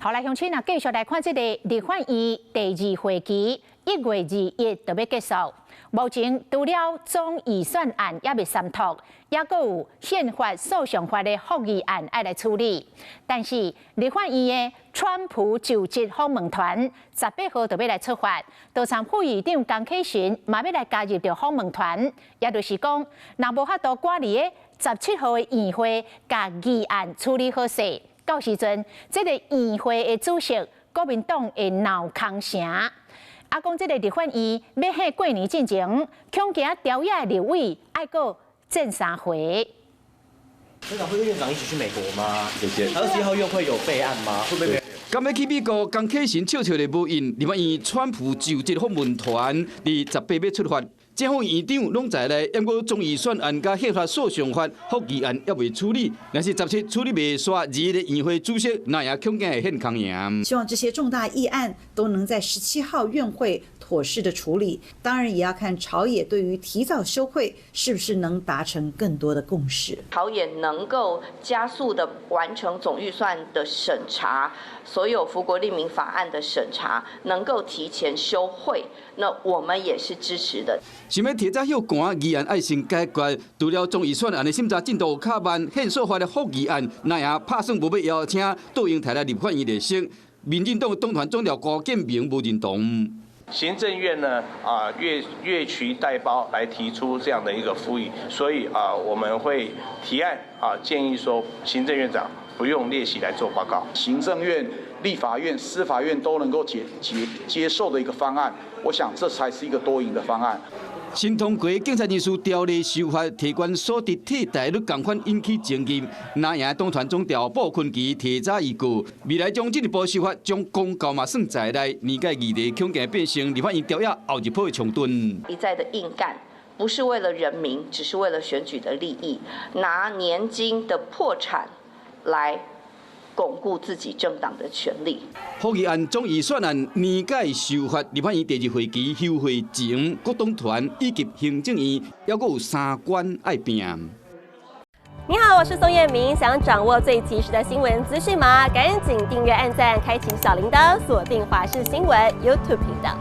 好，来乡亲啊，继续来看这个立法院第2会期1月2日就要结束。目前除了总预算案也未删除，也阁有宪法诉讼法的复议案要来处理。但是立法院的川普就职访问团18号就要来出发，多参副议长江启臣嘛要来加入到访问团，也就是讲，若无法度赶伫个17号的议会，甲议案处理好势。到时阵，这个议会的主席国民党会闹空城。啊，讲这个立法院要喺过年进前，恐惊调野的立委爱过见3回。院长会跟院长一起去美国吗？姐姐，21号院会有备案吗？会不会？今日去美国，江启臣悄悄地无应立法院川普就职访问团伫18要出发。政府院长拢在内，不过总预算案甲宪法诉讼法复议案还未处理，若是17处理未煞，2日的议会主席那也恐惊会现空赢。希望这些重大议案都能在17号院会妥适的处理，当然也要看朝野对于提早休会是不是能达成更多的共识。朝野能够加速的完成总预算的审查，所有福国利民法案的审查能够提前休会，那我们也是支持的。想要提早休寒，议案爱先解决。除了总预算案的审查进度较慢，宪诉法的复议案那也拍算无要邀请倒用台来立法院列席。民进党党团总召高建明无认同。行政院呢越渠代包来提出这样的一个复议，所以我们会提案建议说行政院长不用列席来做报告。行政院、立法院、司法院都能够接受的一个方案，我想这才是一个多赢的方案。新通过警察人事条例修法，提关所得替代率同款引起争议。那赢党团总调鲍坤奇提早预告，未来将进一步修法，将公告嘛算在内，年届议题恐惊变成立法院调野后一波的冲突。一再的硬干，不是为了人民，只是为了选举的利益，拿年金的破产来巩固自己政党的权利。复议案总预算案年届修法，立法院第2会期休会前，各党团以及行政院还阁有3关要拼。你好，我是宋彦明。想掌握最及时的新闻资讯吗？赶紧订阅、按赞、开启小铃铛，锁定华视新闻 YouTube 频道。